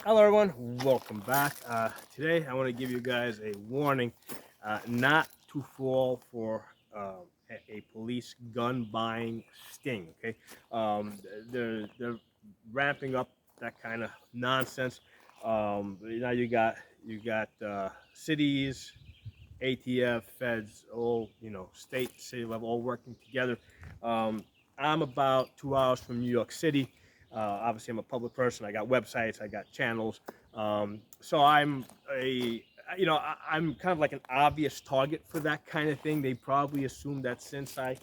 Hello, everyone. Welcome back. Today, I want to give you guys a warning not to fall for a police gun buying sting. Okay, they're ramping up that kind of nonsense. Now you got cities, ATF, feds, all state, city level, all working together. I'm about 2 hours from New York City. Obviously, I'm a public person. I got websites, I got channels. So I'm kind of like an obvious target for that kind of thing. They probably assume that since I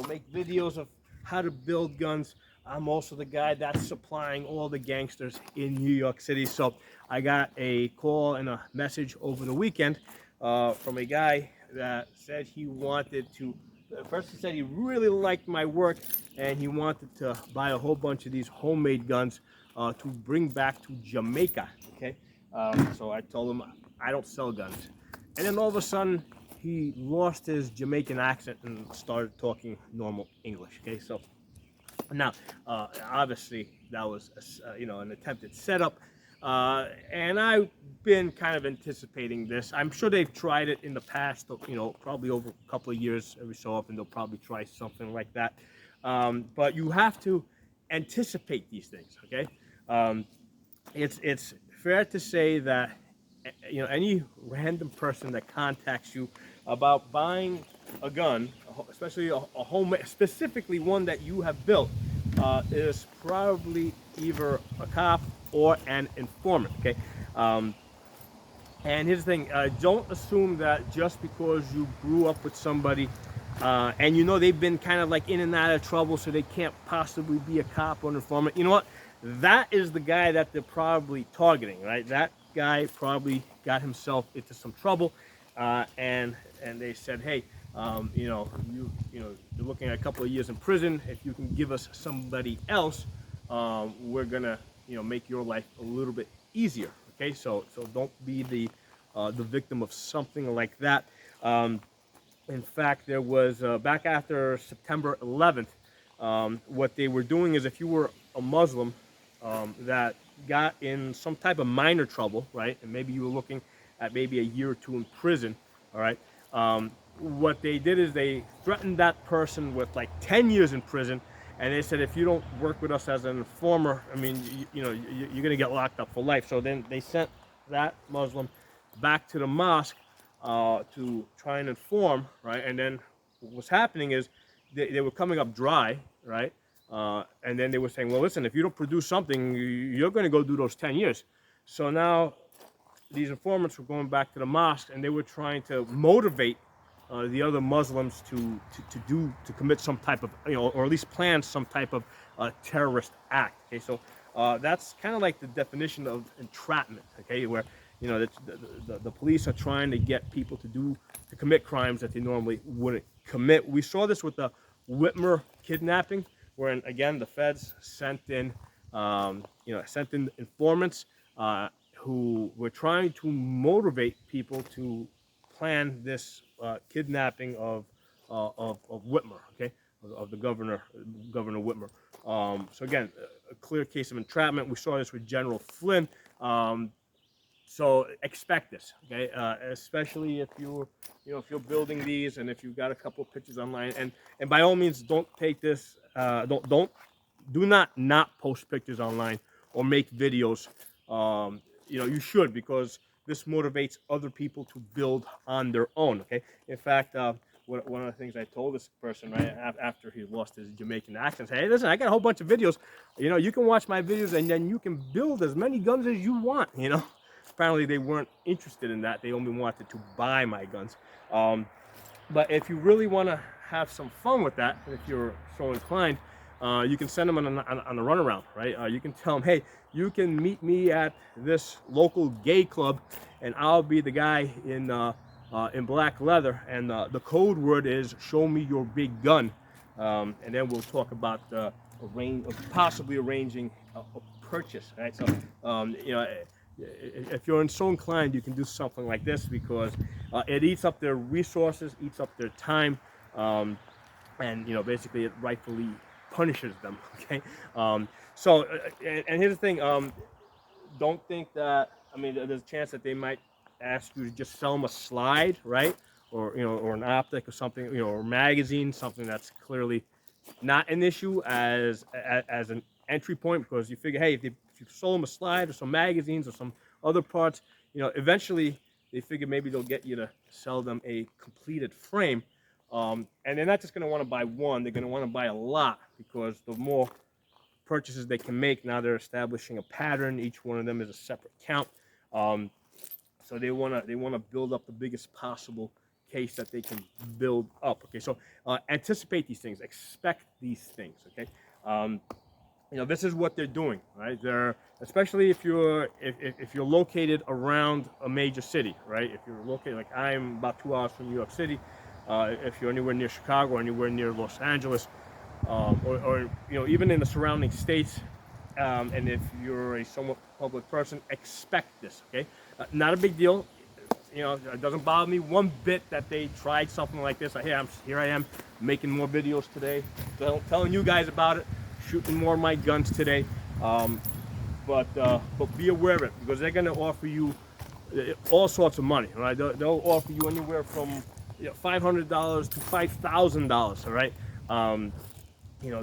make videos of how to build guns, I'm also the guy that's supplying all the gangsters in New York City. So I got a call and a message over the weekend from a guy that said he wanted to. First, he said he really liked my work and he wanted to buy a whole bunch of these homemade guns to bring back to Jamaica. Okay, so I told him I don't sell guns, and then all of a sudden he lost his Jamaican accent and started talking normal English. Okay, so now, obviously, that was an attempted setup, and I've been kind of anticipating this. I'm sure they've tried it in the past. Probably over a couple of years, every so often they'll probably try something like that. But you have to anticipate these things. Okay, um, it's fair to say that any random person that contacts you about buying a gun, especially a home, specifically one that you have built, is probably either a cop or an informant. Okay, um, and here's the thing: don't assume that just because you grew up with somebody and they've been kind of like in and out of trouble, so they can't possibly be a cop or an informant. You know what? That is the guy that they're probably targeting, right? That guy probably got himself into some trouble, and they said, hey, you're looking at a couple of years in prison. If you can give us somebody else, we're gonna make your life a little bit easier. Okay, so don't be the victim of something like that. Um, in fact, there was back after September 11th, what they were doing is if you were a Muslim that got in some type of minor trouble, right, and maybe you were looking at maybe a year or two in prison, all right, what they did is they threatened that person with like 10 years in prison, and they said if you don't work with us as an informer, I mean, you're going to get locked up for life. So then they sent that Muslim back to the mosque to try and inform, right? And then what was happening is they were coming up dry, right? And then they were saying, well, listen, if you don't produce something, you're going to go do those 10 years. So now these informants were going back to the mosque and they were trying to motivate the other Muslims to commit some type of or at least plan some type of terrorist act. Okay, so that's kind of like the definition of entrapment. Okay, where the police are trying to get people to commit crimes that they normally wouldn't commit. We saw this with the Whitmer kidnapping, where again the feds sent in informants who were trying to motivate people to plan this kidnapping of Whitmer, okay, of the Governor Whitmer. So again, a clear case of entrapment. We saw this with General Flynn. So expect this, okay? Especially if if you're building these and if you've got a couple of pictures online, and by all means, don't take this, do not post pictures online or make videos. You should, because this motivates other people to build on their own. Okay. In fact, one of the things I told this person right after he lost his Jamaican accent, hey, listen, I got a whole bunch of videos. You can watch my videos and then you can build as many guns as you want. Apparently they weren't interested in that. They only wanted to buy my guns. But if you really want to have some fun with that, if you're so inclined, you can send them on a runaround, right? You can tell them, hey, you can meet me at this local gay club, and I'll be the guy in black leather, and the code word is "Show me your big gun," and then we'll talk about possibly arranging a purchase, right? So, if you're so inclined, you can do something like this because it eats up their resources, eats up their time, and basically it rightfully punishes them. Okay, so and here's the thing: don't think that. I mean, there's a chance that they might ask you to just sell them a slide, right? Or or an optic or something, or a magazine, something that's clearly not an issue as an entry point, because you figure, hey, if you sold them a slide or some magazines or some other parts, eventually they figure maybe they'll get you to sell them a completed frame, and they're not just going to want to buy one; they're going to want to buy a lot, because the more purchases they can make, now they're establishing a pattern. Each one of them is a separate count, um, so they want to build up the biggest possible case that they can build up. Okay, so anticipate these things, expect these things. Okay, um, this is what they're doing, right? They're, especially if you're located around a major city, right? If you're located, like I'm about 2 hours from New York City, if you're anywhere near Chicago or anywhere near Los Angeles, or even in the surrounding states, and if you're a somewhat public person, expect this. Okay, not a big deal. It doesn't bother me one bit that they tried something like this. Here I am making more videos today, telling you guys about it, shooting more of my guns today. But be aware of it, because they're going to offer you all sorts of money. Right? They'll offer you anywhere from $500 to $5,000. All right.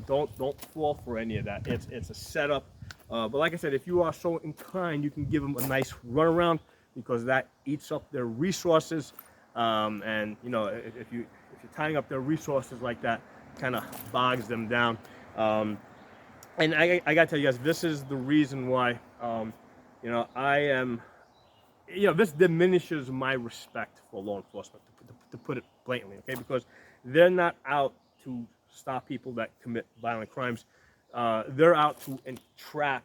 Don't fall for any of that. It's a setup. But like I said, if you are so inclined, you can give them a nice runaround, because that eats up their resources. And if you're tying up their resources like that, kind of bogs them down. And I gotta tell you guys, this is the reason why I am. This diminishes my respect for law enforcement, to put it blatantly. Okay, because they're not out to stop people that commit violent crimes. They're out to entrap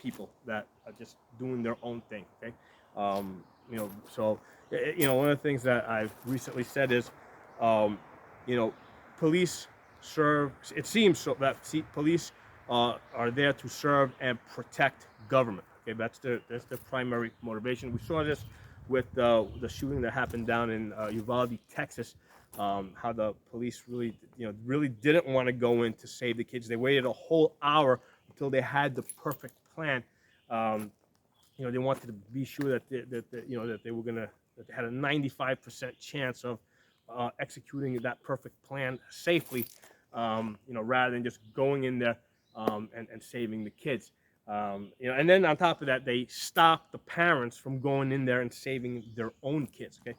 people that are just doing their own thing. Okay, so one of the things that I've recently said is, police serve. It seems so that police are there to serve and protect government. Okay, that's the primary motivation. We saw this with the shooting that happened down in Uvalde, Texas. How the police really didn't want to go in to save the kids. They waited a whole hour until they had the perfect plan. They wanted to be sure that they were that they had a 95% chance of executing that perfect plan safely, rather than just going in there and saving the kids. And then on top of that, they stopped the parents from going in there and saving their own kids. Okay,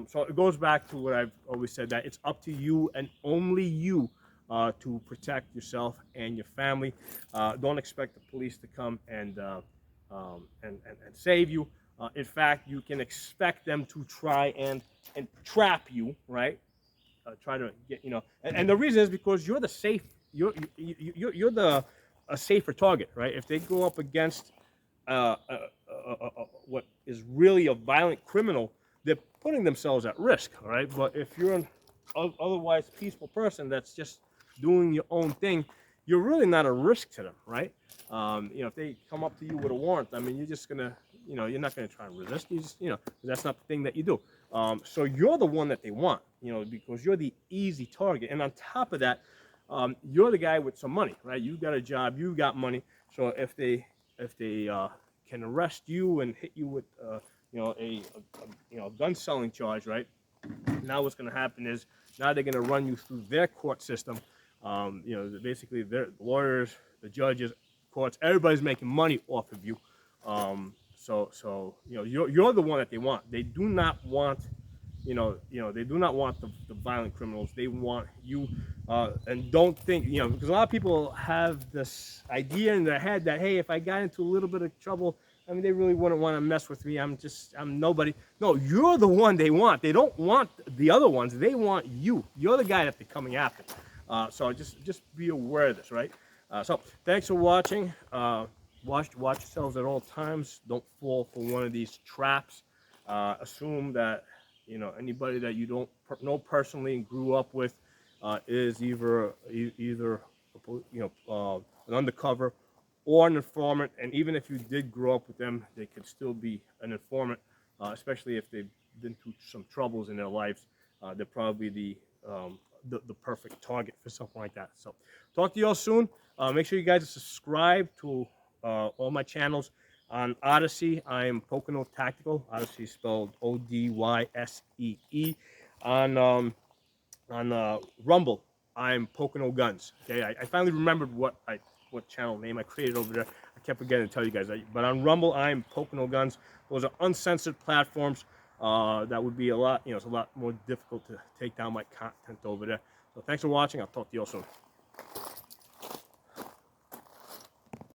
so it goes back to what I've always said, that it's up to you and only you to protect yourself and your family. Don't expect the police to come and save you. In fact, you can expect them to try and trap you, right? Try to get and the reason is because you're the safe. You're the a safer target, right? If they go up against what is really a violent criminal, they're putting themselves at risk, all right? But if you're an otherwise peaceful person that's just doing your own thing, you're really not a risk to them, right? If they come up to you with a warrant, I mean, you're just gonna, you're not gonna try and resist. You just, that's not the thing that you do. So you're the one that they want, because you're the easy target. And on top of that, you're the guy with some money, right? You got a job, you got money. So if they can arrest you and hit you with a gun selling charge, right? Now what's going to happen is, now they're going to run you through their court system. Basically their lawyers, the judges, courts, everybody's making money off of you. So you're the one that they want. They do not want they do not want the violent criminals. They want you. And don't think, because a lot of people have this idea in their head that, hey, if I got into a little bit of trouble, I mean, they really wouldn't want to mess with me. I'm nobody. No, you're the one they want. They don't want the other ones. They want you. You're the guy that they're coming after. So just be aware of this, right? So thanks for watching. Watch yourselves at all times. Don't fall for one of these traps. Assume that anybody that you don't know personally and grew up with is either an undercover or an informant. And even if you did grow up with them, they could still be an informant, especially if they've been through some troubles in their lives. They're probably the perfect target for something like that. So talk to you all soon. Make sure you guys subscribe to all my channels. On Odyssey, I am Pocono Tactical. Odyssey is spelled Odyssee. On Rumble, I'm Pocono Guns. Okay, I finally remembered what channel name I created over there. I kept forgetting to tell you guys. But on Rumble, I'm Pocono Guns. Those are uncensored platforms. That would be a lot, it's a lot more difficult to take down my content over there. So thanks for watching. I'll talk to you all soon.